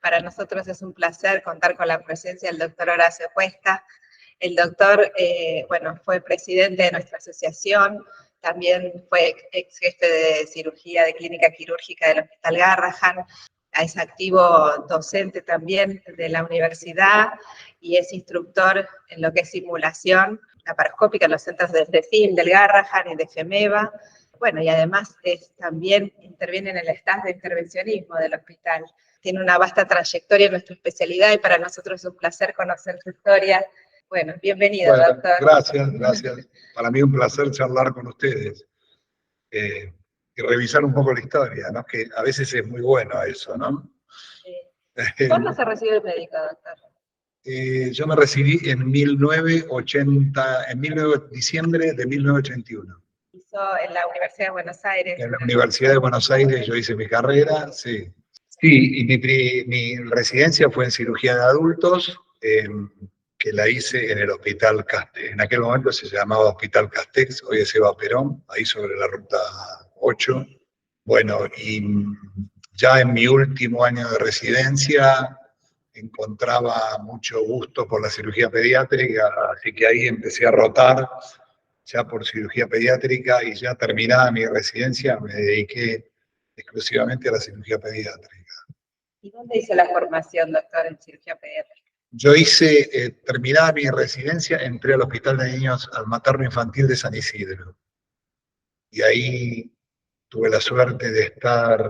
Para nosotros es un placer contar con la presencia del doctor Horacio Cuesta. El doctor, fue presidente de nuestra asociación, también fue ex jefe de cirugía de clínica quirúrgica del Hospital Garrahan, es activo docente también de la universidad y es instructor en lo que es simulación laparoscópica en los centros de FEFIM, del Garrahan y de FEMEVA. Bueno, y además también interviene en el staff de intervencionismo del hospital. Tiene una vasta trayectoria en nuestra especialidad y para nosotros es un placer conocer su historia. Bueno, bienvenido, doctor. Gracias. Para mí es un placer charlar con ustedes y revisar un poco la historia, ¿no? Que a veces es muy bueno eso, ¿no? Sí. ¿Cuándo se recibe el médico, doctor? Yo me recibí en diciembre de 1981. Hizo en la Universidad de Buenos Aires. En la Universidad de Buenos Aires yo hice mi carrera, sí. Sí, y mi residencia fue en cirugía de adultos, que la hice en el Hospital Castex. En aquel momento se llamaba Hospital Castex, hoy es Eva Perón, ahí sobre la ruta 8. Bueno, y ya en mi último año de residencia encontraba mucho gusto por la cirugía pediátrica, así que ahí empecé a rotar ya por cirugía pediátrica y ya terminada mi residencia me dediqué exclusivamente a la cirugía pediátrica. ¿Y dónde hizo la formación, doctor, en cirugía pediátrica? Yo hice, terminada mi residencia, entré al Hospital de Niños, al Materno Infantil de San Isidro. Y ahí tuve la suerte de estar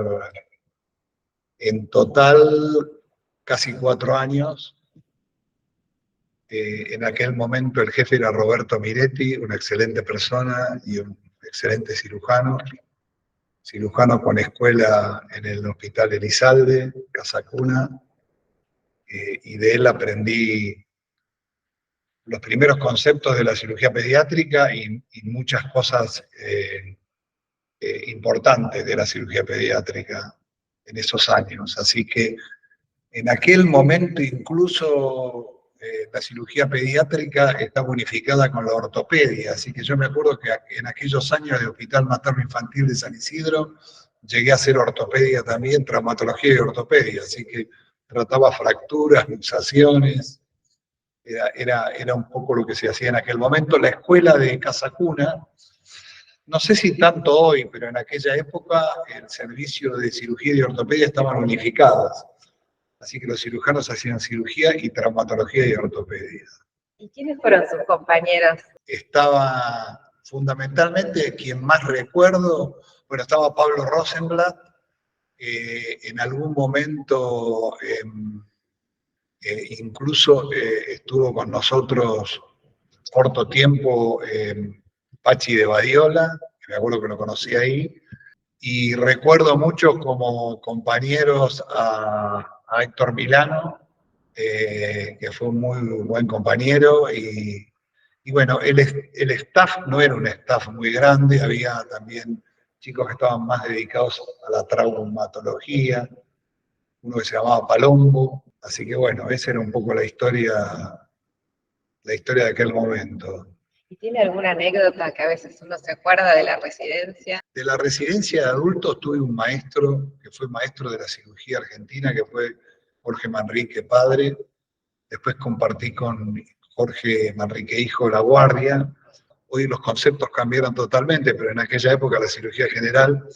en total casi 4 años. En aquel momento el jefe era Roberto Miretti, una excelente persona y un excelente cirujano con escuela en el Hospital Elizalde, Casa Cuna, y de él aprendí los primeros conceptos de la cirugía pediátrica y muchas cosas importantes de la cirugía pediátrica en esos años. Así que en aquel momento incluso la cirugía pediátrica estaba unificada con la ortopedia, así que yo me acuerdo que en aquellos años de Hospital Materno Infantil de San Isidro llegué a hacer ortopedia también, traumatología y ortopedia, así que trataba fracturas, luxaciones, era un poco lo que se hacía en aquel momento. La escuela de Casa Cuna, no sé si tanto hoy, pero en aquella época el servicio de cirugía y ortopedia estaban unificadas. Así que los cirujanos hacían cirugía y traumatología y ortopedia. ¿Y quiénes fueron sus compañeros? Estaba fundamentalmente, quien más recuerdo, bueno, estaba Pablo Rosenblatt, en algún momento incluso estuvo con nosotros corto tiempo Pachi de Badiola, que me acuerdo que lo conocí ahí, y recuerdo mucho como compañeros a Héctor Milano, que fue un muy buen compañero, y bueno, el staff no era un staff muy grande, había también chicos que estaban más dedicados a la traumatología, uno que se llamaba Palombo, así que bueno, esa era un poco la historia de aquel momento. ¿Y tiene alguna anécdota que a veces uno se acuerda de la residencia? De la residencia de adultos tuve un maestro, que fue maestro de la cirugía argentina, que fue Jorge Manrique padre. Después compartí con Jorge Manrique hijo la guardia. Hoy los conceptos cambiaron totalmente, pero en aquella época la cirugía general,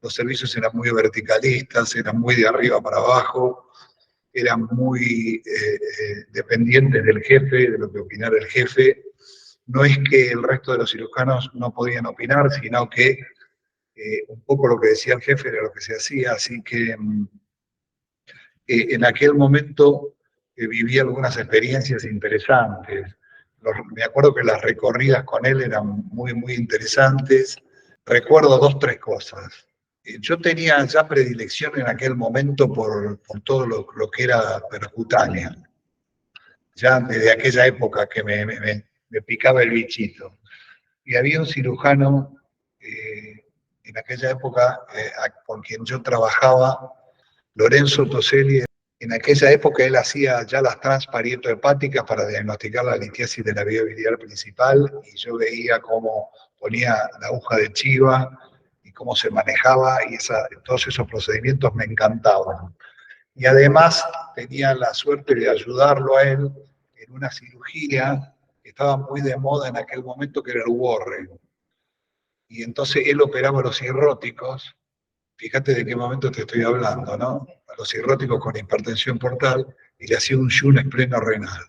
los servicios eran muy verticalistas, eran muy de arriba para abajo, eran muy dependientes del jefe, de lo que opinara el jefe. No es que el resto de los cirujanos no podían opinar, sino que un poco lo que decía el jefe era lo que se hacía, así que en aquel momento viví algunas experiencias interesantes. Me acuerdo que las recorridas con él eran muy, muy interesantes. Recuerdo 2, 3 cosas. Yo tenía ya predilección en aquel momento por todo lo que era percutánea. Ya desde aquella época que me picaba el bichito. Y había un cirujano en aquella época con quien yo trabajaba, Lorenzo Toselli. En aquella época él hacía ya las transparietohepáticas para diagnosticar la litiasis de la vía biliar principal, y yo veía cómo ponía la aguja de chiva y cómo se manejaba, y todos esos procedimientos me encantaban. y además tenía la suerte de ayudarlo a él en una cirugía que estaba muy de moda en aquel momento, que era el Warren. Y entonces él operaba a los cirróticos, fíjate de qué momento te estoy hablando, ¿no? A los cirróticos con hipertensión portal, y le hacía un shunt espleno-renal.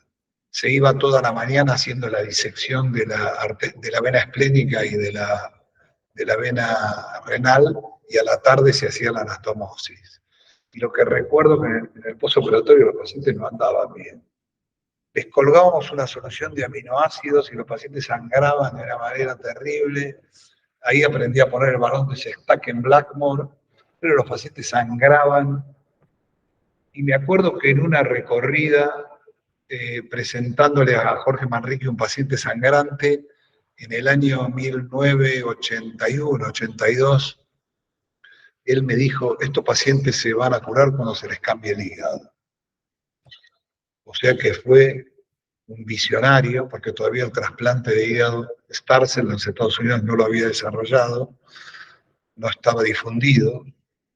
Se iba toda la mañana haciendo la disección de la vena esplénica y de la vena renal, y a la tarde se hacía la anastomosis. Y lo que recuerdo que en el postoperatorio los pacientes no andaban bien. Les colgábamos una solución de aminoácidos y los pacientes sangraban de una manera terrible. Ahí aprendí a poner el balón de Sextack en Blackmore, pero los pacientes sangraban. Y me acuerdo que en una recorrida, presentándole a Jorge Manrique un paciente sangrante, en el año 1981, 82, él me dijo, estos pacientes se van a curar cuando se les cambie el hígado. O sea que fue un visionario, porque todavía el trasplante de hígado, Starzl en los Estados Unidos no lo había desarrollado, no estaba difundido,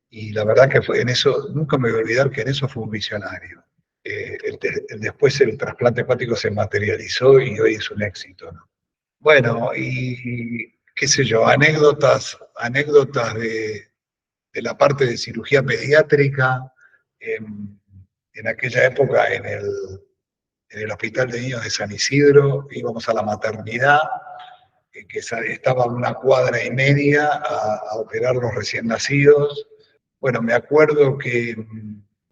y la verdad que fue en eso, nunca me voy a olvidar que en eso fue un visionario. Después el trasplante hepático se materializó y hoy es un éxito, ¿no? Bueno, y qué sé yo, anécdotas de la parte de cirugía pediátrica, en aquella época en el Hospital de Niños de San Isidro, íbamos a la maternidad, que estaba a 1,5 cuadras a operar los recién nacidos. Bueno, me acuerdo que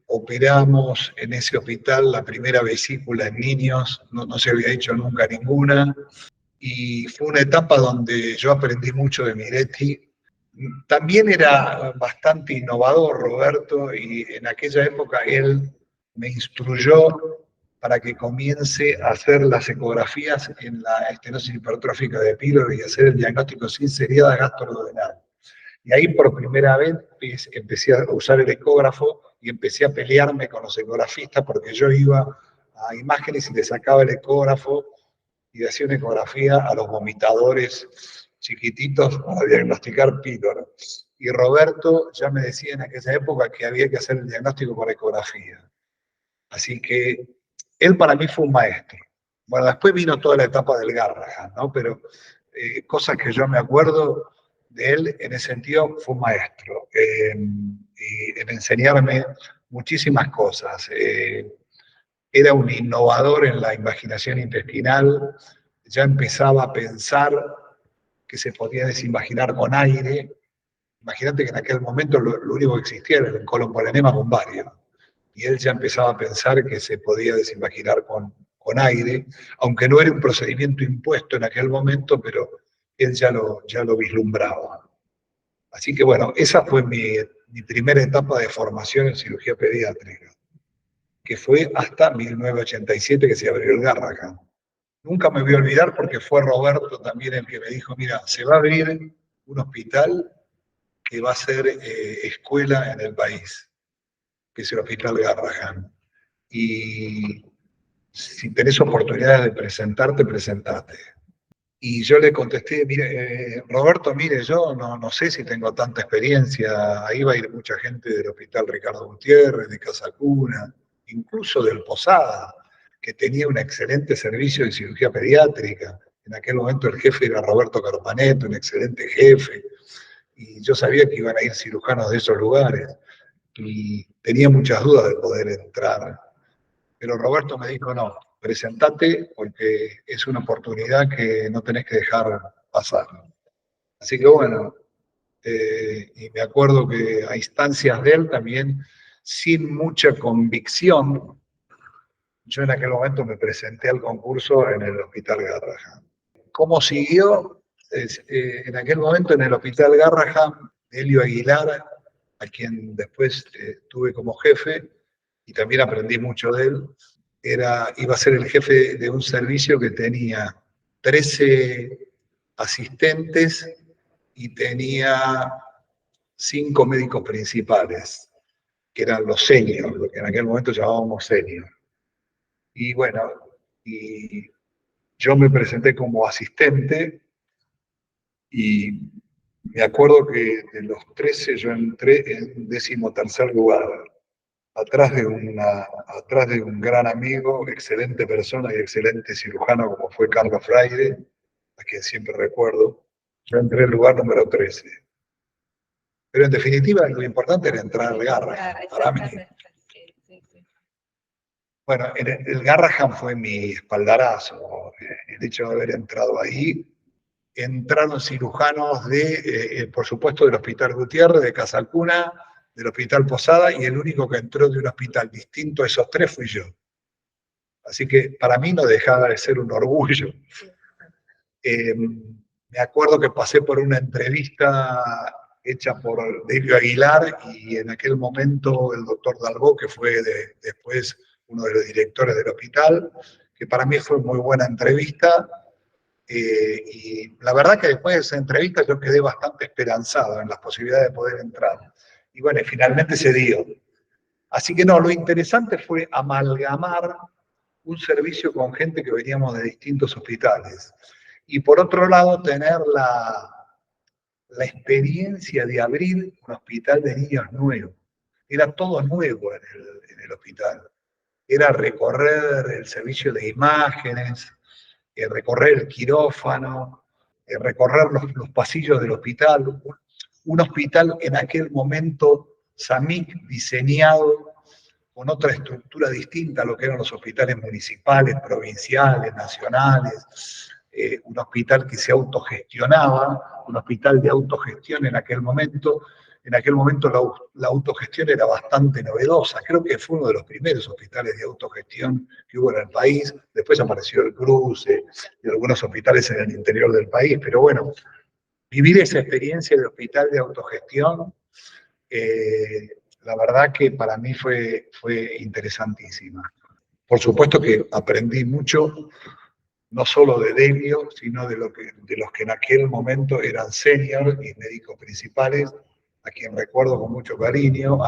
operamos en ese hospital la primera vesícula en niños, no se había hecho nunca ninguna, y fue una etapa donde yo aprendí mucho de Miretti. También era bastante innovador Roberto, y en aquella época él me instruyó para que comience a hacer las ecografías en la estenosis hipertrófica de píloro y hacer el diagnóstico sin seriedad gastroduodenal. Y ahí por primera vez empecé a usar el ecógrafo y empecé a pelearme con los ecografistas, porque yo iba a imágenes y le sacaba el ecógrafo y le hacía una ecografía a los vomitadores chiquititos para diagnosticar píloro. Y Roberto ya me decía en aquella época que había que hacer el diagnóstico por ecografía. Así que él para mí fue un maestro. Bueno, después vino toda la etapa del Garrahan, ¿no? Pero cosas que yo me acuerdo de él en ese sentido, fue un maestro. Y en enseñarme muchísimas cosas. Era un innovador en la invaginación intestinal, ya empezaba a pensar que se podía desinvaginar con aire. Imagínate que en aquel momento lo único que existía era el colon-polenema bombario. Y él ya empezaba a pensar que se podía desinvaginar con aire, aunque no era un procedimiento impuesto en aquel momento, pero él ya lo vislumbraba. Así que bueno, esa fue mi primera etapa de formación en cirugía pediátrica, que fue hasta 1987 que se abrió el Garrahan. Nunca me voy a olvidar porque fue Roberto también el que me dijo, mira, se va a abrir un hospital que va a ser escuela en el país, que es el Hospital Garrahan. Y si tenés oportunidad de presentarte, presentate. Y yo le contesté, mire, Roberto, mire, yo no sé si tengo tanta experiencia, ahí va a ir mucha gente del Hospital Ricardo Gutiérrez, de Casa Cuna, incluso del Posada, que tenía un excelente servicio de cirugía pediátrica. En aquel momento el jefe era Roberto Carpaneto, un excelente jefe, y yo sabía que iban a ir cirujanos de esos lugares, y tenía muchas dudas de poder entrar. Pero Roberto me dijo, no, presentate porque es una oportunidad que no tenés que dejar pasar. Así que bueno, y me acuerdo que a instancias de él también, sin mucha convicción, yo en aquel momento me presenté al concurso en el Hospital Garrahan. ¿Cómo siguió? En aquel momento en el Hospital Garrahan, Helio Aguilar, a quien después tuve como jefe, y también aprendí mucho de él, iba a ser el jefe de un servicio que tenía 13 asistentes y tenía 5 médicos principales, que eran los seniors, lo que en aquel momento llamábamos seniors. Y bueno, y yo me presenté como asistente y me acuerdo que de los 13 yo entré en 13º lugar. atrás de un gran amigo, excelente persona y excelente cirujano como fue Carlos Freire, a quien siempre recuerdo. Yo entré en el lugar número 13. Pero en definitiva lo importante era entrar al Garrahan, para mí. Bueno, el Garrahan fue mi espaldarazo, el hecho de haber entrado ahí. Entraron cirujanos por supuesto, del Hospital Gutiérrez, de Casalcuna, del Hospital Posada, y el único que entró de un hospital distinto a esos tres fui yo. Así que para mí no dejaba de ser un orgullo. Me acuerdo que pasé por una entrevista hecha por Delio Aguilar, y en aquel momento el doctor Dalbó, que fue después uno de los directores del hospital, que para mí fue muy buena entrevista, y la verdad que después de esa entrevista yo quedé bastante esperanzado en las posibilidades de poder entrar. Y bueno, finalmente se dio. Así que no, lo interesante fue amalgamar un servicio con gente que veníamos de distintos hospitales. Y por otro lado, tener la experiencia de abrir un hospital de niños nuevo. Era todo nuevo en el hospital. Era recorrer el servicio de imágenes, recorrer el quirófano, recorrer los pasillos del hospital. Un hospital en aquel momento, SAMIC, diseñado con otra estructura distinta a lo que eran los hospitales municipales, provinciales, nacionales, un hospital que se autogestionaba, un hospital de autogestión en aquel momento. En aquel momento la autogestión era bastante novedosa, creo que fue uno de los primeros hospitales de autogestión que hubo en el país. Después apareció el Cruce y algunos hospitales en el interior del país, pero bueno, vivir esa experiencia de hospital de autogestión, la verdad que para mí fue interesantísima. Por supuesto que aprendí mucho, no solo de Delio, sino de los que en aquel momento eran senior y médicos principales, a quien recuerdo con mucho cariño,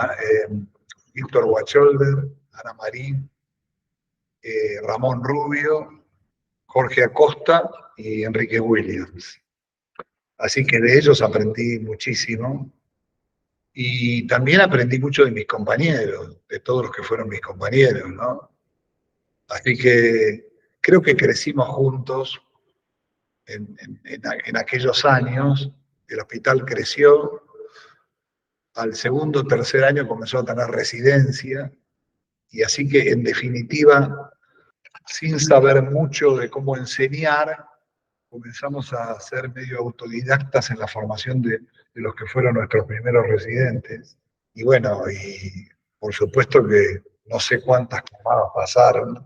Víctor Wacholder, Ana Marín, Ramón Rubio, Jorge Acosta y Enrique Williams. Así que de ellos aprendí muchísimo. Y también aprendí mucho de mis compañeros, de todos los que fueron mis compañeros, ¿no? Así que creo que crecimos juntos en aquellos años. El hospital creció. Al segundo o tercer año comenzó a tener residencia. Y así que, en definitiva, sin saber mucho de cómo enseñar, comenzamos a ser medio autodidactas en la formación de los que fueron nuestros primeros residentes. Y bueno, y por supuesto que no sé cuántas camadas pasaron.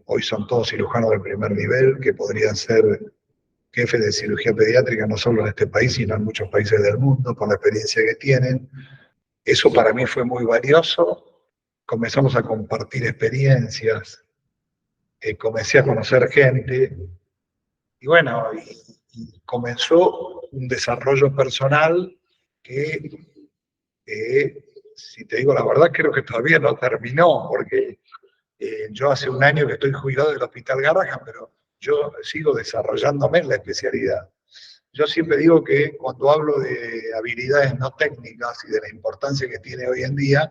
Hoy son todos cirujanos de primer nivel, que podrían ser jefes de cirugía pediátrica no solo en este país, sino en muchos países del mundo, por la experiencia que tienen. Eso para mí fue muy valioso. Comenzamos a compartir experiencias, comencé a conocer gente, y bueno, y comenzó un desarrollo personal que, si te digo la verdad, creo que todavía no terminó, porque yo hace un año que estoy jubilado del Hospital Garrahan, pero yo sigo desarrollándome en la especialidad. Yo siempre digo que cuando hablo de habilidades no técnicas y de la importancia que tiene hoy en día,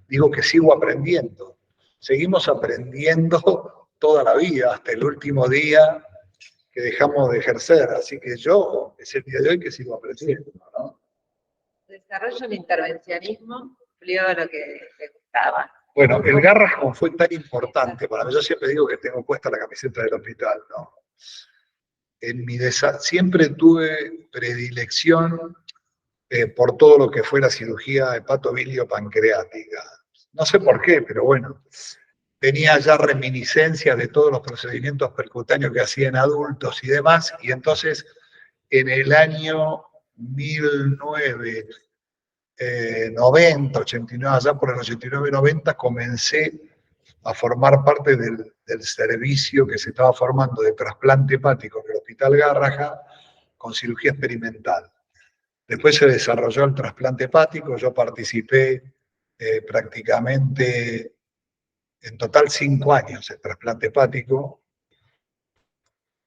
digo que sigo aprendiendo. Seguimos aprendiendo toda la vida, hasta el último día que dejamos de ejercer. Así que yo, es el día de hoy que sigo aprendiendo, ¿no? Desarrollo el intervencionismo, cumplió lo que te gustaba. Bueno, el Garrahan fue tan importante para mí. Yo siempre digo que tengo puesta la camiseta del hospital, ¿no? Siempre tuve predilección por todo lo que fue la cirugía hepatobilio-pancreática. No sé por qué, pero bueno, tenía ya reminiscencias de todos los procedimientos percutáneos que hacía en adultos y demás, y entonces en el año 1990, 89, allá por el 89-90, comencé a formar parte del servicio que se estaba formando de trasplante hepático en el Hospital Garrahan con cirugía experimental. Después se desarrolló el trasplante hepático, yo participé prácticamente en total 5 años en trasplante hepático,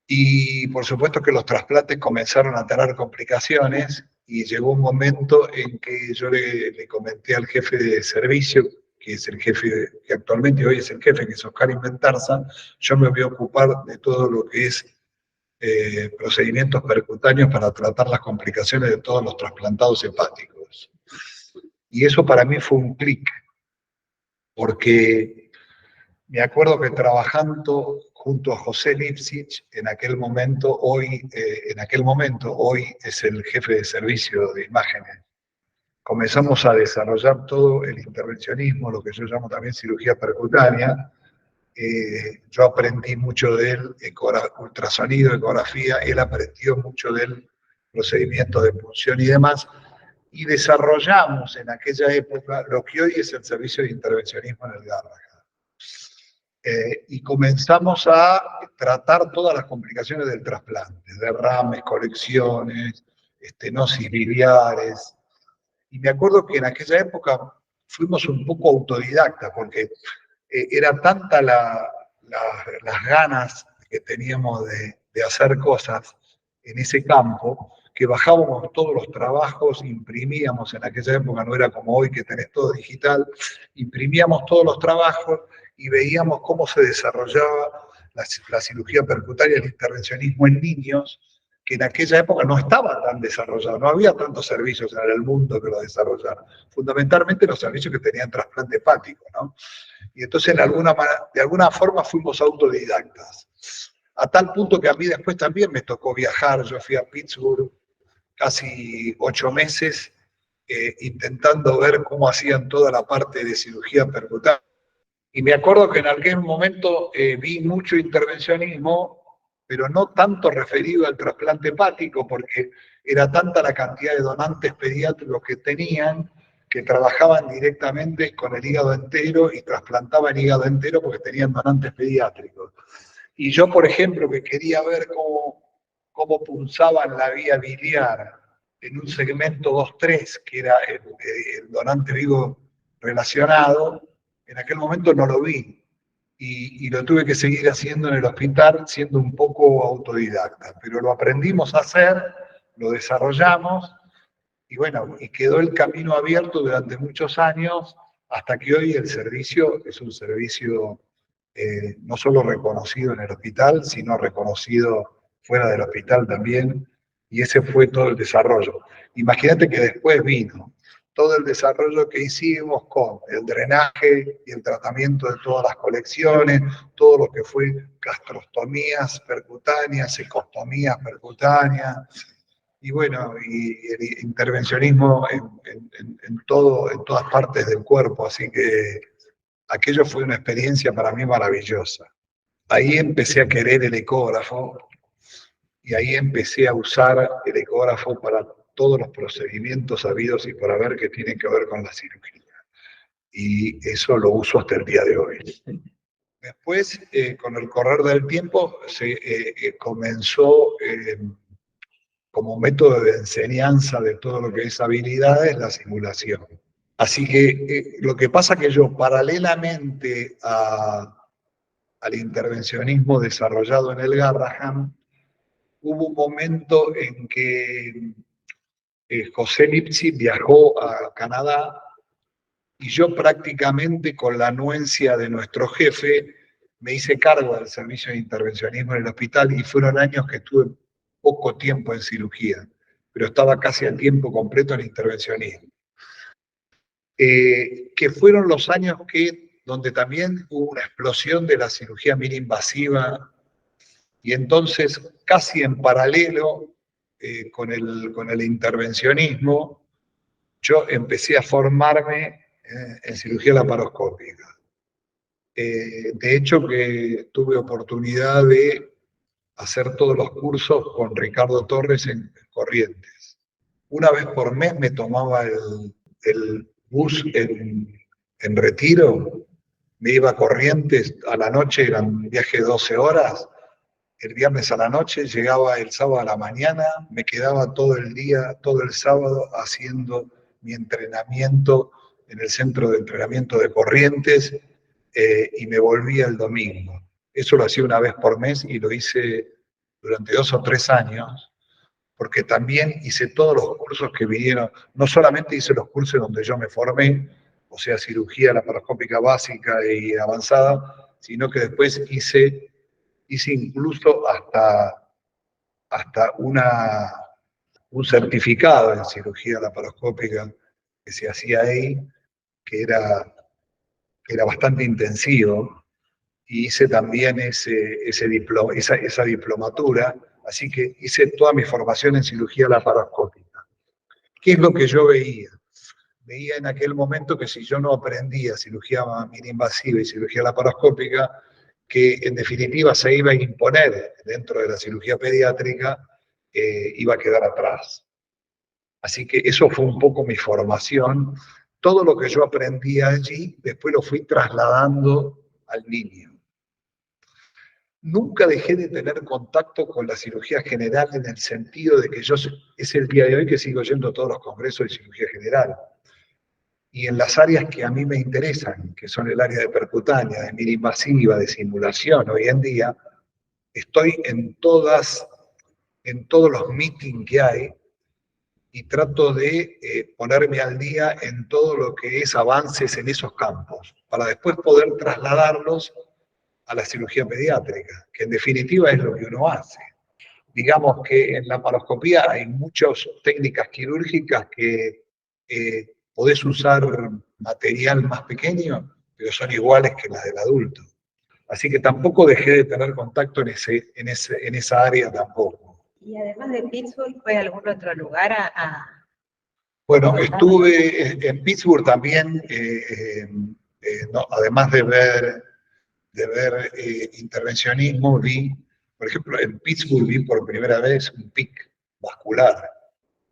y por supuesto que los trasplantes comenzaron a tener complicaciones, y llegó un momento en que yo le comenté al jefe de servicio, que es el jefe, que actualmente hoy es el jefe, que es Oscar Inventarza, yo me voy a ocupar de todo lo que es procedimientos percutáneos para tratar las complicaciones de todos los trasplantados hepáticos. Y eso para mí fue un clic, porque me acuerdo que trabajando junto a José Lipsich, en aquel momento, hoy es el jefe de servicio de imágenes, comenzamos a desarrollar todo el intervencionismo, lo que yo llamo también cirugía percutánea. Yo aprendí mucho de él, ultrasonido, ecografía, él aprendió mucho del procedimiento de punción y demás, y desarrollamos en aquella época lo que hoy es el servicio de intervencionismo en el Garrahan. Y comenzamos a tratar todas las complicaciones del trasplante, derrames, colecciones, estenosis biliares. Y me acuerdo que en aquella época fuimos un poco autodidactas, porque era tanta las ganas que teníamos de hacer cosas en ese campo, que bajábamos todos los trabajos, imprimíamos, en aquella época no era como hoy que tenés todo digital, imprimíamos todos los trabajos y veíamos cómo se desarrollaba la cirugía percutánea, el intervencionismo en niños, que en aquella época no estaba tan desarrollado, no había tantos servicios en el mundo que lo desarrollaran, fundamentalmente los servicios que tenían trasplante hepático, ¿no? Y entonces de alguna forma fuimos autodidactas, a tal punto que a mí después también me tocó viajar. Yo fui a Pittsburgh casi 8 meses intentando ver cómo hacían toda la parte de cirugía percutánea. Y me acuerdo que en aquel momento vi mucho intervencionismo, pero no tanto referido al trasplante hepático, porque era tanta la cantidad de donantes pediátricos que tenían, que trabajaban directamente con el hígado entero y trasplantaban hígado entero porque tenían donantes pediátricos. Y yo, por ejemplo, que quería ver cómo punzaban la vía biliar en un segmento 2-3, que era el donante vivo relacionado, en aquel momento no lo vi. Y lo tuve que seguir haciendo en el hospital, siendo un poco autodidacta. Pero lo aprendimos a hacer, lo desarrollamos, y bueno, y quedó el camino abierto durante muchos años, hasta que hoy el servicio es un servicio no solo reconocido en el hospital, sino reconocido fuera del hospital también, y ese fue todo el desarrollo. Imagínate que después vino todo el desarrollo que hicimos con el drenaje y el tratamiento de todas las colecciones, todo lo que fue gastrostomías percutáneas, ecostomías percutáneas, y bueno, y el intervencionismo en todas partes del cuerpo, así que aquello fue una experiencia para mí maravillosa. Ahí empecé a querer el ecógrafo y ahí empecé a usar el ecógrafo para todos los procedimientos habidos y por haber que tienen que ver con la cirugía. Y eso lo uso hasta el día de hoy. Después, con el correr del tiempo, se comenzó como método de enseñanza de todo lo que es habilidades, la simulación. Así que lo que pasa es que yo, paralelamente al intervencionismo desarrollado en el Garrahan, hubo un momento en que José Lipsich viajó a Canadá y yo prácticamente con la anuencia de nuestro jefe me hice cargo del servicio de intervencionismo en el hospital y fueron años que estuve poco tiempo en cirugía, pero estaba casi a tiempo completo en intervencionismo. Que fueron los años donde también hubo una explosión de la cirugía mini-invasiva y entonces casi en paralelo con el intervencionismo yo empecé a formarme en cirugía laparoscópica. De hecho que tuve oportunidad de hacer todos los cursos con Ricardo Torres en Corrientes. Una vez por mes me tomaba el bus en Retiro, me iba a Corrientes a la noche, era un viaje de 12 horas, el viernes a la noche, llegaba el sábado a la mañana, me quedaba todo el día, todo el sábado haciendo mi entrenamiento en el centro de entrenamiento de Corrientes y me volvía el domingo. Eso lo hacía una vez por mes y lo hice durante 2 o 3 años. porque también hice todos los cursos que vinieron, no solamente hice los cursos donde yo me formé, o sea, cirugía laparoscópica básica y avanzada, sino que después hice incluso hasta un certificado en cirugía laparoscópica que se hacía ahí, que era bastante intensivo, y hice también esa diplomatura, así que hice toda mi formación en cirugía laparoscópica. ¿Qué es lo que yo veía? Veía en aquel momento que si yo no aprendía cirugía mini-invasiva y cirugía laparoscópica, que en definitiva se iba a imponer dentro de la cirugía pediátrica, iba a quedar atrás. Así que eso fue un poco mi formación. Todo lo que yo aprendí allí, después lo fui trasladando al niño. Nunca dejé de tener contacto con la cirugía general en el sentido de que es el día de hoy que sigo yendo a todos los congresos de cirugía general. Y en las áreas que a mí me interesan, que son el área de percutánea, de mini-invasiva, de simulación, hoy en día, estoy en todos los meetings que hay y trato de ponerme al día en todo lo que es avances en esos campos, para después poder trasladarlos a la cirugía pediátrica, que en definitiva es lo que uno hace. Digamos que en la laparoscopía hay muchas técnicas quirúrgicas que podés usar material más pequeño, pero son iguales que las del adulto. Así que tampoco dejé de tener contacto en esa área tampoco. Y además de Pittsburgh, ¿fue a algún otro lugar Bueno, estuve en Pittsburgh también, no, además de ver intervencionismo, vi, por ejemplo, en Pittsburgh vi por primera vez un PIC vascular,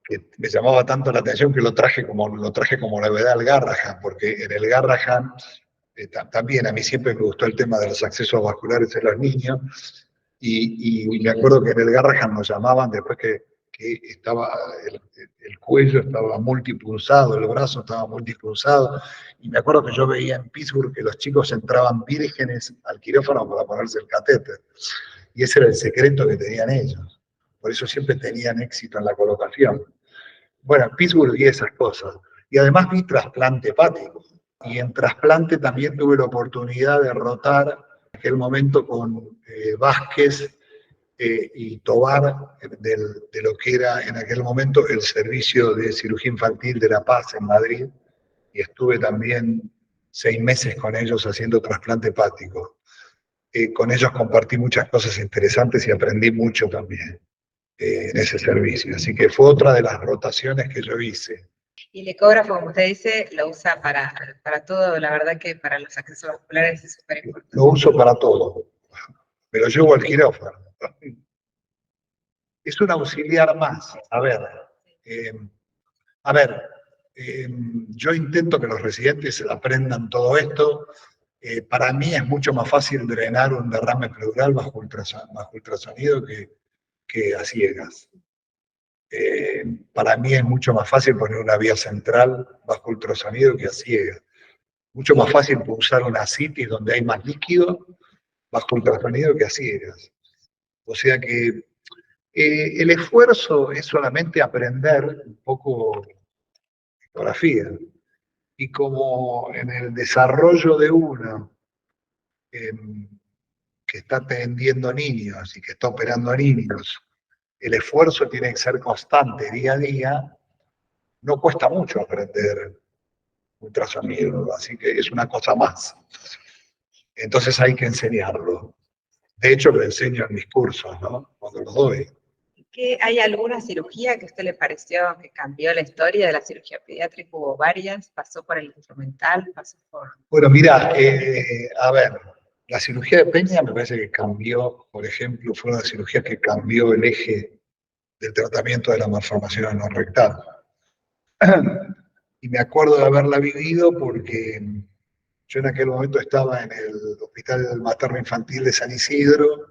que me llamaba tanto la atención que lo traje como novedad al Garrahan, porque en el Garrahan también a mí siempre me gustó el tema de los accesos vasculares en los niños, y me acuerdo que en el Garrahan nos llamaban después que estaba el cuello estaba multipunzado, el brazo estaba multipunzado, y me acuerdo que yo veía en Pittsburgh que los chicos entraban vírgenes al quirófano para ponerse el catéter, y ese era el secreto que tenían ellos, por eso siempre tenían éxito en la colocación. Bueno, en Pittsburgh vi esas cosas, y además vi trasplante hepático, y en trasplante también tuve la oportunidad de rotar en aquel momento con Vázquez y Tobar de lo que era en aquel momento el servicio de cirugía infantil de La Paz en Madrid, y estuve también 6 meses con ellos haciendo trasplante hepático. Con ellos compartí muchas cosas interesantes y aprendí mucho también en ese servicio. Así que fue otra de las rotaciones que yo hice. Y el ecógrafo, como usted dice, lo usa para todo, la verdad que para los accesos vasculares es súper importante. Lo uso para todo, me lo llevo al quirófano. Es un auxiliar más. A ver, yo intento que los residentes aprendan todo esto. Para mí es mucho más fácil drenar un derrame pleural bajo ultrasonido que a ciegas. Para mí es mucho más fácil poner una vía central bajo ultrasonido que a ciegas. Mucho más fácil pulsar una citis donde hay más líquido bajo ultrasonido que a ciegas. O sea que el esfuerzo es solamente aprender un poco ecografía. Y como en el desarrollo de uno que está atendiendo niños y que está operando niños, el esfuerzo tiene que ser constante día a día, no cuesta mucho aprender ultrasonido, así que es una cosa más. Entonces hay que enseñarlo. De hecho, lo enseño en mis cursos, ¿no? Cuando los doy. ¿Hay alguna cirugía que a usted le pareció que cambió la historia de la cirugía pediátrica? Hubo varias, pasó por el instrumental, pasó por... Bueno, mira, a ver, la cirugía de Peña me parece que cambió, por ejemplo, fue una cirugía que cambió el eje del tratamiento de la malformación anorrectal. Y me acuerdo de haberla vivido porque yo en aquel momento estaba en el Hospital Materno Infantil de San Isidro,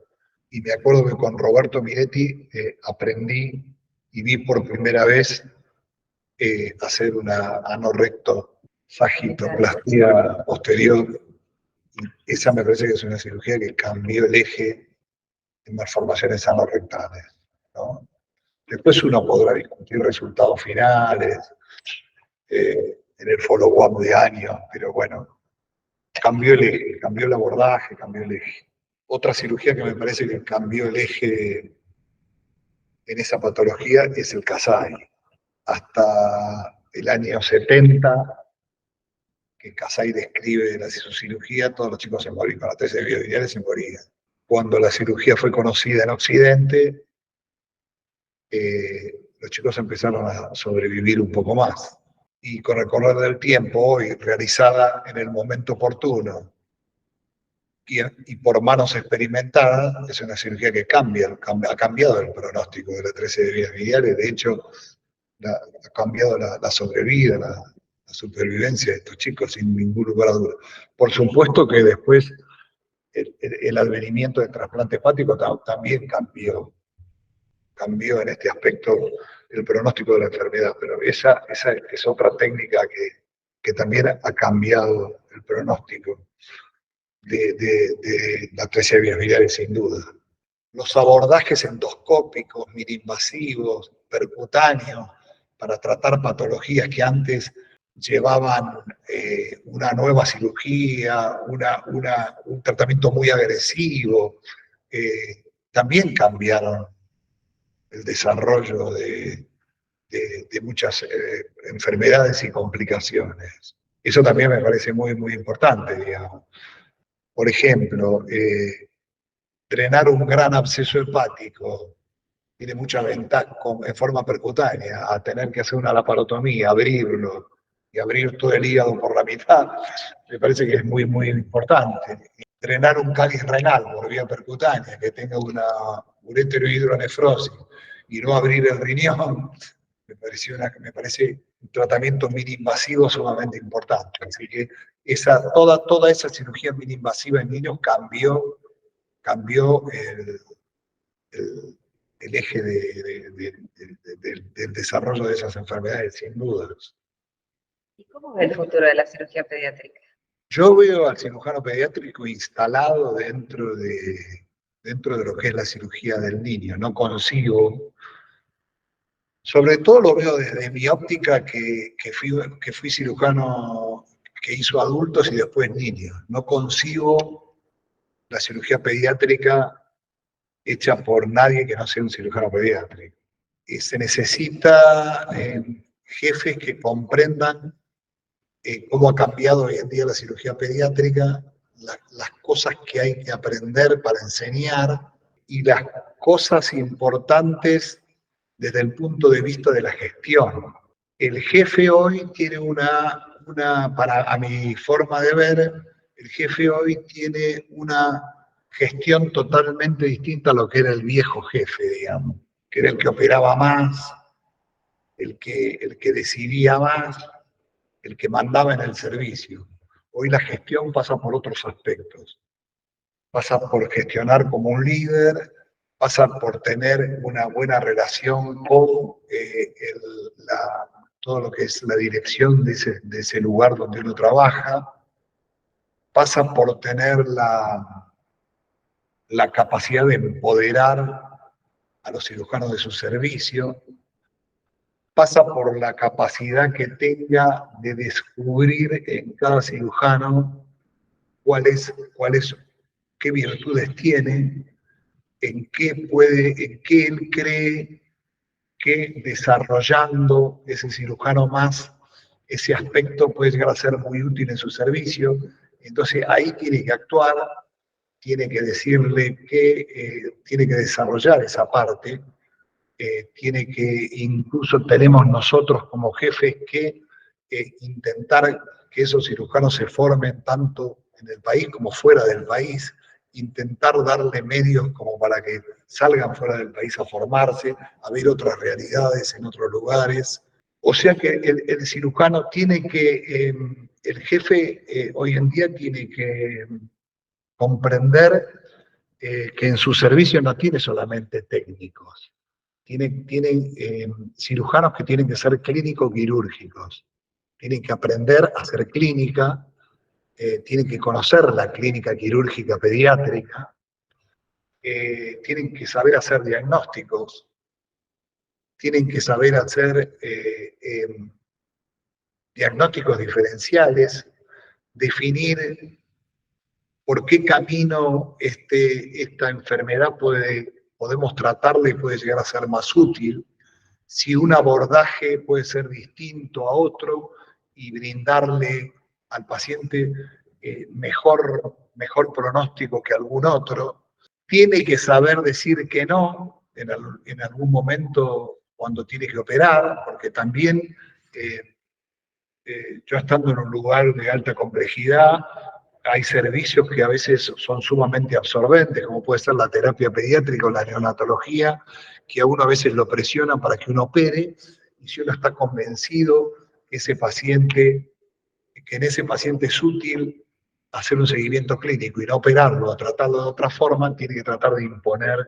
y me acuerdo que con Roberto Miretti aprendí y vi por primera vez hacer una anorrectosagitoplastia posterior. Y esa me parece que es una cirugía que cambió el eje en malformaciones anorrectales, ¿no? Después uno podrá discutir resultados finales, en el follow-up de años, pero bueno, cambió el eje, cambió el abordaje, cambió el eje. Otra cirugía que me parece que cambió el eje en esa patología es el Kasai. Hasta el año 70, que Kasai describe su cirugía, todos los chicos se morían, con la 13 biobiliares se morían. Cuando la cirugía fue conocida en Occidente, los chicos empezaron a sobrevivir un poco más. Y con el correr del tiempo, hoy realizada en el momento oportuno y por manos experimentadas, es una cirugía que ha cambiado el pronóstico de la 13 de vías biliares. De hecho, ha cambiado la sobrevida, la supervivencia de estos chicos, sin ningún lugar a duda. Por supuesto que después el advenimiento del trasplante hepático también cambió en este aspecto el pronóstico de la enfermedad, pero esa es otra técnica que también ha cambiado el pronóstico de la atresia de vías biliares, sin duda. Los abordajes endoscópicos, mini-invasivos, percutáneos, para tratar patologías que antes llevaban una nueva cirugía, un tratamiento muy agresivo, también cambiaron el desarrollo de muchas enfermedades y complicaciones. Eso también me parece muy, muy importante, digamos. Por ejemplo, drenar un gran absceso hepático tiene mucha ventaja en forma percutánea a tener que hacer una laparotomía, abrirlo y abrir todo el hígado por la mitad. Me parece que es muy, muy importante. Drenar un cáliz renal por vía percutánea, que tenga una ureterohidronefrosis y no abrir el riñón, me parece un tratamiento mini-invasivo sumamente importante. Así que toda esa cirugía mini-invasiva en niños cambió el eje del desarrollo de esas enfermedades, sin dudas. ¿Y cómo ve el futuro de la cirugía pediátrica? Yo veo al cirujano pediátrico instalado dentro de lo que es la cirugía del niño. No consigo, sobre todo lo veo desde mi óptica que fui cirujano que hizo adultos y después niños. No consigo la cirugía pediátrica hecha por nadie que no sea un cirujano pediátrico. Se necesita jefes que comprendan cómo ha cambiado hoy en día la cirugía pediátrica, las cosas que hay que aprender para enseñar y las cosas importantes desde el punto de vista de la gestión. El jefe hoy tiene a mi forma de ver, el jefe hoy tiene una gestión totalmente distinta a lo que era el viejo jefe, digamos, que era el que operaba más, el que decidía más, el que mandaba en el servicio. Hoy la gestión pasa por otros aspectos. Pasa por gestionar como un líder, pasa por tener una buena relación con todo lo que es la dirección de ese lugar donde uno trabaja, pasa por tener la capacidad de empoderar a los cirujanos de su servicio, pasa por la capacidad que tenga de descubrir en cada cirujano qué virtudes tiene, en qué él cree que desarrollando ese cirujano más, ese aspecto puede llegar a ser muy útil en su servicio. Entonces ahí tiene que actuar, tiene que decirle que tiene que desarrollar esa parte, incluso tenemos nosotros como jefes que intentar que esos cirujanos se formen tanto en el país como fuera del país, intentar darle medios como para que salgan fuera del país a formarse, a ver otras realidades en otros lugares. O sea que el cirujano tiene que, el jefe hoy en día tiene que comprender que en su servicio no tiene solamente técnicos, tienen cirujanos que tienen que ser clínico-quirúrgicos, tienen que aprender a hacer clínica, tienen que conocer la clínica quirúrgica pediátrica, tienen que saber hacer diagnósticos, tienen que saber hacer diagnósticos diferenciales, definir por qué camino esta enfermedad podemos tratarla y puede llegar a ser más útil, si un abordaje puede ser distinto a otro y brindarle al paciente mejor pronóstico que algún otro. Tiene que saber decir que no en algún momento cuando tiene que operar, porque también yo estando en un lugar de alta complejidad, hay servicios que a veces son sumamente absorbentes, como puede ser la terapia pediátrica o la neonatología, que a uno a veces lo presionan para que uno opere, y si uno está convencido que en ese paciente es útil hacer un seguimiento clínico y no operarlo o tratarlo de otra forma, tiene que tratar de imponer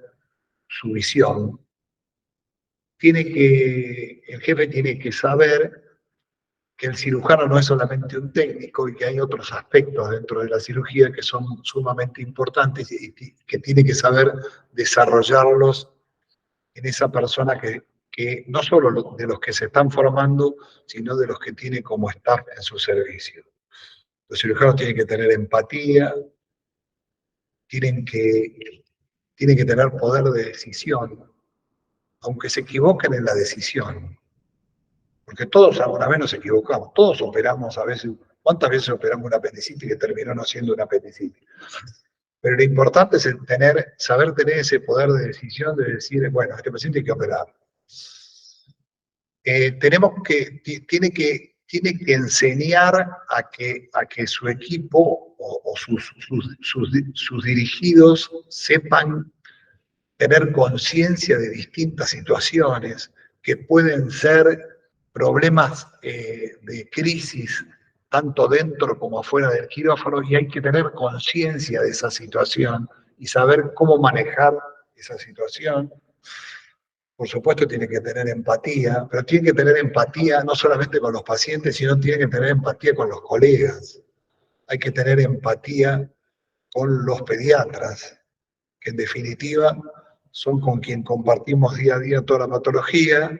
su visión. El jefe tiene que saber que el cirujano no es solamente un técnico y que hay otros aspectos dentro de la cirugía que son sumamente importantes y que tiene que saber desarrollarlos en esa persona que no solo de los que se están formando, sino de los que tiene como staff en su servicio. Los cirujanos tienen que tener empatía, tienen que tener poder de decisión, aunque se equivoquen en la decisión. Porque todos alguna vez nos equivocamos, todos operamos a veces. ¿Cuántas veces operamos una apendicitis que terminó no siendo una apendicitis? Pero lo importante es saber tener ese poder de decisión de decir, bueno, a este paciente hay que operar. Tiene que enseñar a que su equipo o sus dirigidos sepan tener conciencia de distintas situaciones que pueden ser problemas de crisis, tanto dentro como afuera del quirófano, y hay que tener conciencia de esa situación y saber cómo manejar esa situación. Por supuesto tiene que tener empatía, pero tiene que tener empatía no solamente con los pacientes, sino tiene que tener empatía con los colegas. Hay que tener empatía con los pediatras, que en definitiva son con quien compartimos día a día toda la patología,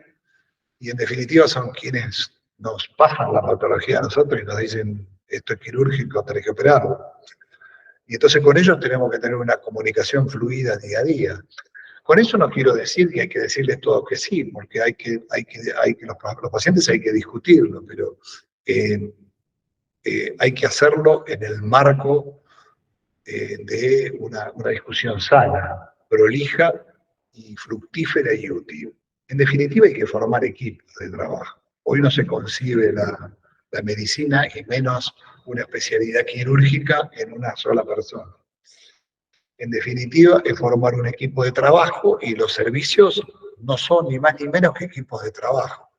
y en definitiva son quienes nos pasan la patología a nosotros y nos dicen, esto es quirúrgico, tenés que operarlo. Y entonces con ellos tenemos que tener una comunicación fluida día a día. Con eso no quiero decir que hay que decirles todo que sí, porque los pacientes hay que discutirlo, pero hay que hacerlo en el marco de una discusión sana, prolija y fructífera y útil. En definitiva, hay que formar equipos de trabajo. Hoy no se concibe la medicina y menos una especialidad quirúrgica en una sola persona. En definitiva, es formar un equipo de trabajo y los servicios no son ni más ni menos que equipos de trabajo,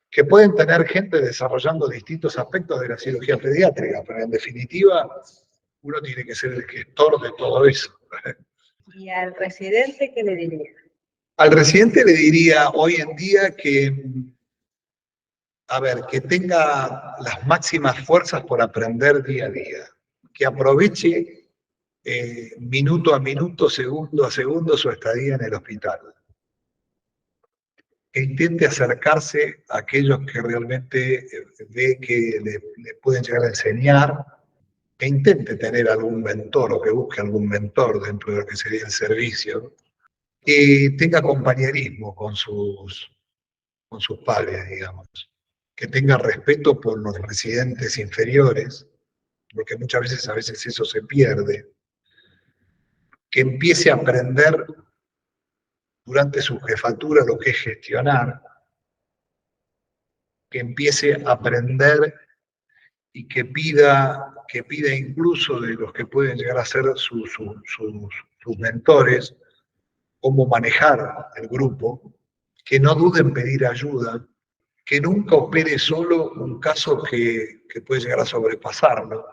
que pueden tener gente desarrollando distintos aspectos de la cirugía pediátrica, pero en definitiva, uno tiene que ser el gestor de todo eso. ¿Y al residente qué le diría? Al residente le diría hoy en día que tenga las máximas fuerzas por aprender día a día, que aproveche minuto a minuto, segundo a segundo su estadía en el hospital, que intente acercarse a aquellos que realmente ve que le pueden llegar a enseñar, que intente tener algún mentor o que busque algún mentor dentro de lo que sería el servicio, que tenga compañerismo con sus padres, digamos, que tenga respeto por los residentes inferiores, porque muchas veces eso se pierde, que empiece a aprender durante su jefatura lo que es gestionar, que empiece a aprender y que pida incluso de los que pueden llegar a ser sus mentores, cómo manejar el grupo, que no dude en pedir ayuda, que nunca opere solo un caso que puede llegar a sobrepasarlo,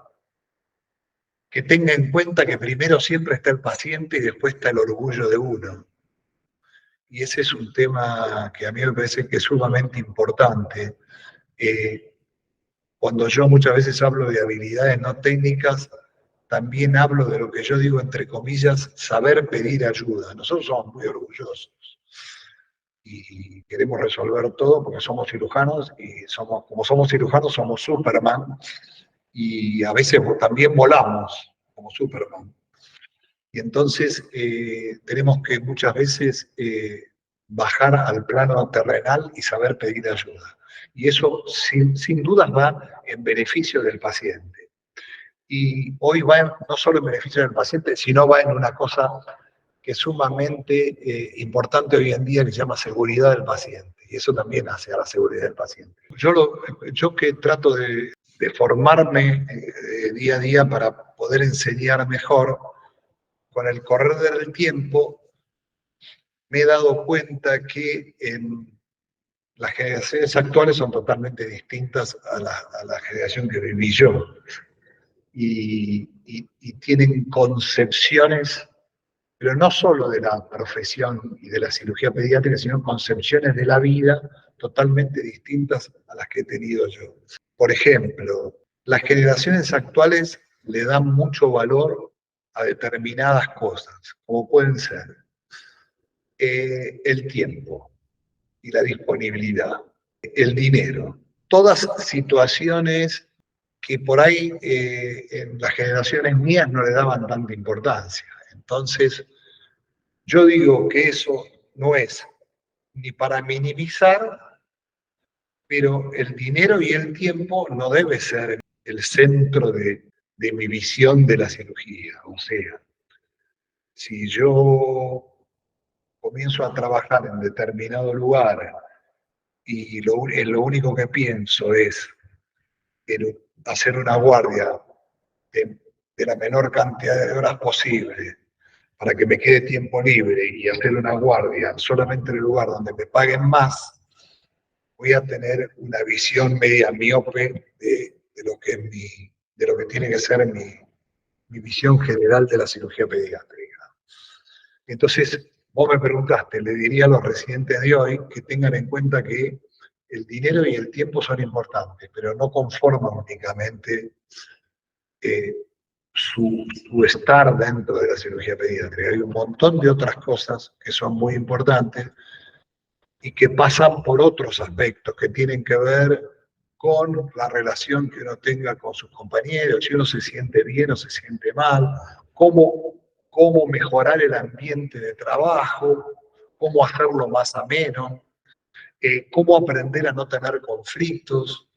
que tenga en cuenta que primero siempre está el paciente y después está el orgullo de uno. Y ese es un tema que a mí me parece que es sumamente importante. Cuando yo muchas veces hablo de habilidades no técnicas, también hablo de lo que yo digo, entre comillas, saber pedir ayuda. Nosotros somos muy orgullosos. y queremos resolver todo porque somos cirujanos y como somos cirujanos somos Superman y a veces también volamos como Superman. Y entonces tenemos que muchas veces bajar al plano terrenal y saber pedir ayuda. Y eso sin dudas va en beneficio del paciente. Y hoy va no solo en beneficio del paciente, sino va en una cosa que es sumamente importante hoy en día, que se llama seguridad del paciente. Y eso también hace a la seguridad del paciente. Yo que trato de formarme día a día para poder enseñar mejor, con el correr del tiempo me he dado cuenta que las generaciones actuales son totalmente distintas a la generación que viví yo. Y tienen concepciones, pero no solo de la profesión y de la cirugía pediátrica, sino concepciones de la vida totalmente distintas a las que he tenido yo. Por ejemplo, las generaciones actuales le dan mucho valor a determinadas cosas, como pueden ser el tiempo y la disponibilidad, el dinero, todas situaciones que por ahí en las generaciones mías no le daban tanta importancia. Entonces, yo digo que eso no es ni para minimizar, pero el dinero y el tiempo no debe ser el centro de mi visión de la cirugía. O sea, si yo comienzo a trabajar en determinado lugar y lo único que pienso es en hacer una guardia de la menor cantidad de horas posible para que me quede tiempo libre y hacer una guardia solamente en el lugar donde me paguen más, voy a tener una visión media miope de lo que tiene que ser mi visión general de la cirugía pediátrica. Entonces, vos me preguntaste, le diría a los residentes de hoy que tengan en cuenta que el dinero y el tiempo son importantes, pero no conforman únicamente su estar dentro de la cirugía pediátrica. Hay un montón de otras cosas que son muy importantes y que pasan por otros aspectos que tienen que ver con la relación que uno tenga con sus compañeros, si uno se siente bien o se siente mal, cómo mejorar el ambiente de trabajo, cómo hacerlo más ameno, cómo aprender a no tener conflictos,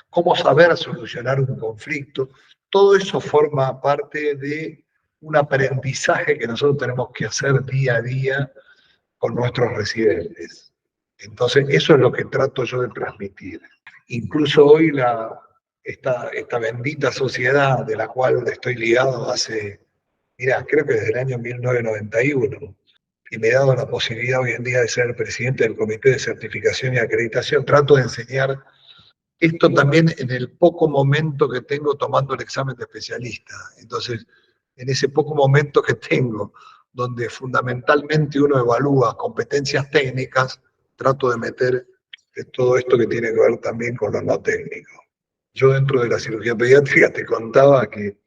cómo saber solucionar un conflicto. Todo eso forma parte de un aprendizaje que nosotros tenemos que hacer día a día con nuestros residentes. Entonces, eso es lo que trato yo de transmitir. Incluso hoy esta bendita sociedad de la cual estoy ligado creo que desde el año 1991, y me he dado la posibilidad hoy en día de ser presidente del Comité de Certificación y Acreditación, trato de enseñar esto también en el poco momento que tengo tomando el examen de especialista. Entonces, en ese poco momento que tengo, donde fundamentalmente uno evalúa competencias técnicas, trato de meter todo esto que tiene que ver también con lo no técnico. Yo dentro de la cirugía pediátrica te contaba que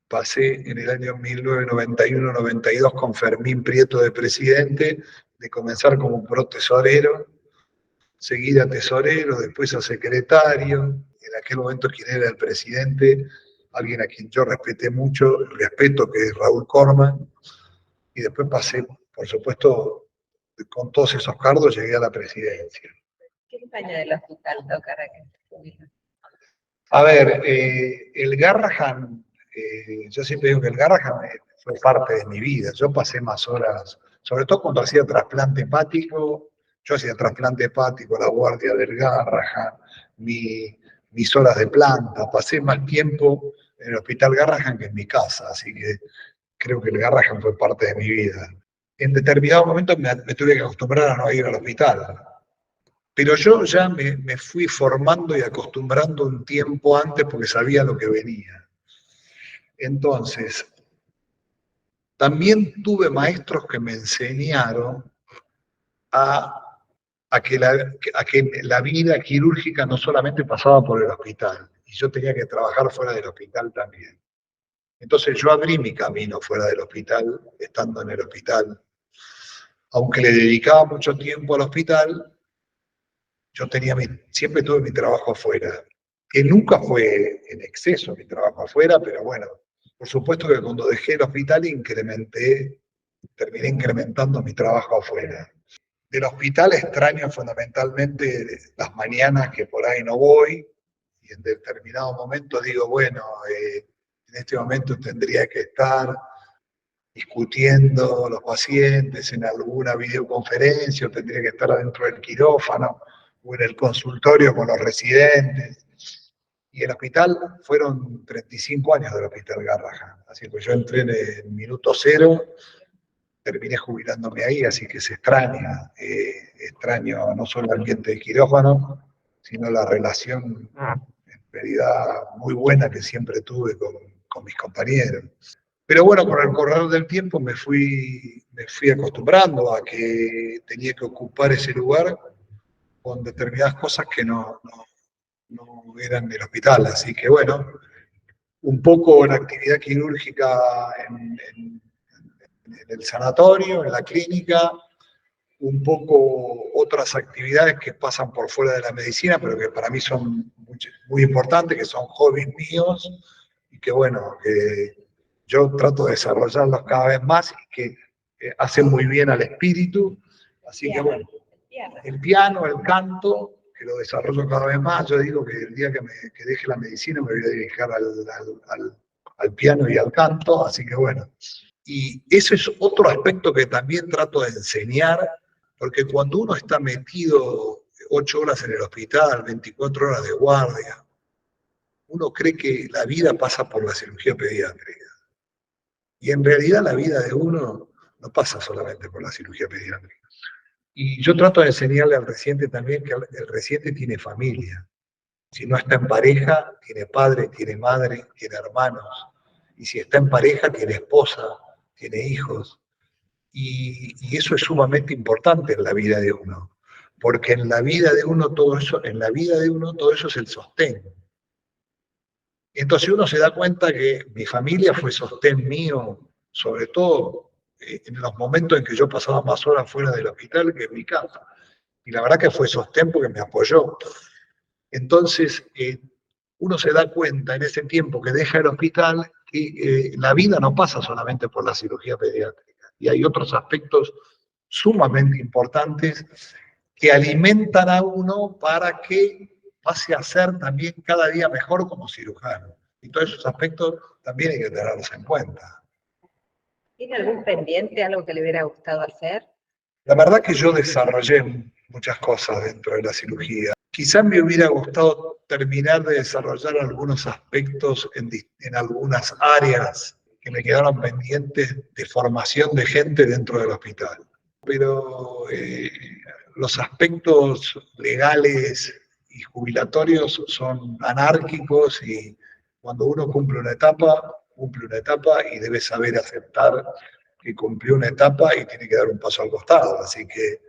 pasé en el año 1991-92 con Fermín Prieto de presidente, de comenzar como protesorero, seguir a tesorero, después a secretario, en aquel momento quien era el presidente, alguien a quien yo respeté mucho, respeto, que es Raúl Corman, y después pasé, por supuesto, con todos esos cargos llegué a la presidencia. ¿Qué año del hospital, doctora, que se jubiló? A ver, el Garrahan, yo siempre digo que el Garrahan fue parte de mi vida. Yo pasé más horas, sobre todo cuando hacía trasplante hepático, yo hacía trasplante hepático, la guardia del Garrahan, mis horas de planta, pasé más tiempo en el hospital Garrahan que en mi casa, así que creo que el Garrahan fue parte de mi vida. En determinados momentos me tuve que acostumbrar a no ir al hospital. Pero yo ya me fui formando y acostumbrando un tiempo antes porque sabía lo que venía. Entonces, también tuve maestros que me enseñaron a que la vida quirúrgica no solamente pasaba por el hospital, y yo tenía que trabajar fuera del hospital también. Entonces yo abrí mi camino fuera del hospital, estando en el hospital. aunque le dedicaba mucho tiempo al hospital, yo siempre tuve mi trabajo afuera, que nunca fue en exceso mi trabajo afuera, pero bueno, por supuesto que cuando dejé el hospital terminé incrementando mi trabajo afuera. Del hospital extraño fundamentalmente las mañanas que por ahí no voy, y en determinado momento digo, bueno, en este momento tendría que estar discutiendo los pacientes en alguna videoconferencia, o tendría que estar adentro del quirófano o en el consultorio con los residentes. Y el hospital, fueron 35 años del Hospital Garrahan. Así que yo entré en el minuto cero, terminé jubilándome ahí, así que se extraña. Extraño no solo el ambiente de quirófano, sino la relación en realidad muy buena que siempre tuve con mis compañeros. Pero bueno, con el correr del tiempo me fui acostumbrando a que tenía que ocupar ese lugar con determinadas cosas que no eran del hospital. Así que bueno, un poco en actividad quirúrgica en el sanatorio, en la clínica, un poco otras actividades que pasan por fuera de la medicina, pero que para mí son muy importantes, que son hobbies míos, y que bueno, que yo trato de desarrollarlos cada vez más y que hacen muy bien al espíritu. Así que bueno, el piano, el canto, que lo desarrollo cada vez más. Yo digo que el día que deje la medicina me voy a dedicar al piano y al canto, así que bueno. Y ese es otro aspecto que también trato de enseñar, porque cuando uno está metido 8 horas en el hospital, 24 horas de guardia, uno cree que la vida pasa por la cirugía pediátrica. Y en realidad la vida de uno no pasa solamente por la cirugía pediátrica. Y yo trato de enseñarle al residente también que el residente tiene familia. Si no está en pareja, tiene padre, tiene madre, tiene hermanos. Y si está en pareja, tiene esposa, tiene hijos. Y eso es sumamente importante en la vida de uno. Porque en la vida de uno todo eso es el sostén. Entonces uno se da cuenta que mi familia fue sostén mío, sobre todo en los momentos en que yo pasaba más horas fuera del hospital que en mi casa. Y la verdad que fue sostén porque me apoyó. Entonces, uno se da cuenta en ese tiempo que deja el hospital que la vida no pasa solamente por la cirugía pediátrica. Y hay otros aspectos sumamente importantes que alimentan a uno para que pase a ser también cada día mejor como cirujano. Y todos esos aspectos también hay que tenerlos en cuenta. ¿Tiene algún pendiente, algo que le hubiera gustado hacer? La verdad que yo desarrollé muchas cosas dentro de la cirugía. Quizás me hubiera gustado terminar de desarrollar algunos aspectos en algunas áreas que me quedaron pendientes de formación de gente dentro del hospital. Pero los aspectos legales y jubilatorios son anárquicos y cuando uno cumple una etapa y debe saber aceptar que cumplió una etapa y tiene que dar un paso al costado. Así que,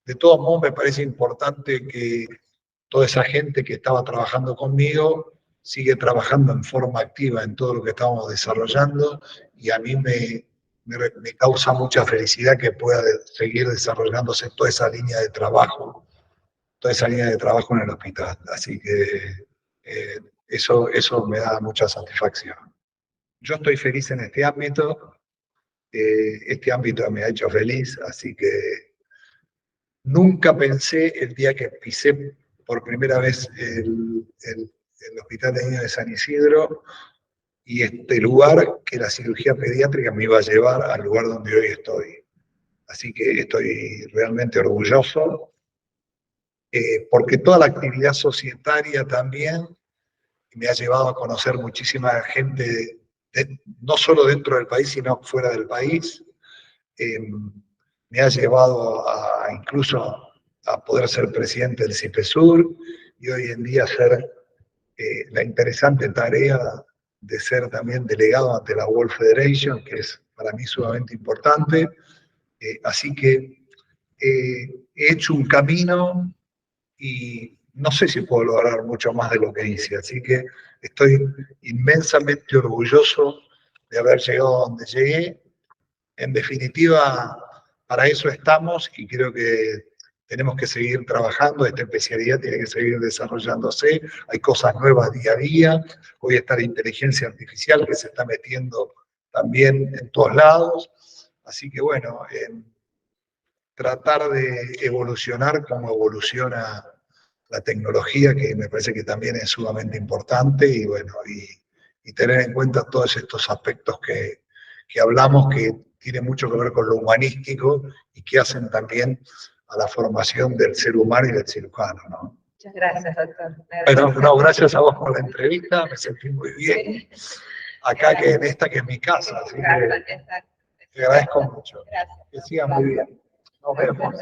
de todos modos, me parece importante que toda esa gente que estaba trabajando conmigo sigue trabajando en forma activa en todo lo que estamos desarrollando y a mí me causa mucha felicidad que pueda seguir desarrollándose toda esa línea de trabajo en el hospital. Así que eso me da mucha satisfacción. Yo estoy feliz en este ámbito me ha hecho feliz, así que nunca pensé el día que pisé por primera vez el Hospital de Niños de San Isidro y este lugar que la cirugía pediátrica me iba a llevar al lugar donde hoy estoy. Así que estoy realmente orgulloso, porque toda la actividad societaria también me ha llevado a conocer muchísima gente, no solo dentro del país, sino fuera del país. Me ha llevado incluso a poder ser presidente del CIPESUR y hoy en día hacer la interesante tarea de ser también delegado ante la World Federation, que es para mí sumamente importante. Así que he hecho un camino y no sé si puedo lograr mucho más de lo que hice. Así que estoy inmensamente orgulloso de haber llegado a donde llegué. En definitiva, para eso estamos y creo que tenemos que seguir trabajando, esta especialidad tiene que seguir desarrollándose, hay cosas nuevas día a día, hoy está la inteligencia artificial que se está metiendo también en todos lados, así que bueno, tratar de evolucionar como evoluciona la tecnología, que me parece que también es sumamente importante, y bueno, y tener en cuenta todos estos aspectos que hablamos, que tienen mucho que ver con lo humanístico y que hacen también a la formación del ser humano y del cirujano, ¿no? Muchas gracias, doctor. Bueno, no, gracias a vos por la entrevista, me sentí muy bien. Acá que en esta que es mi casa, así que te agradezco mucho. Gracias. Que siga muy bien. Nos vemos.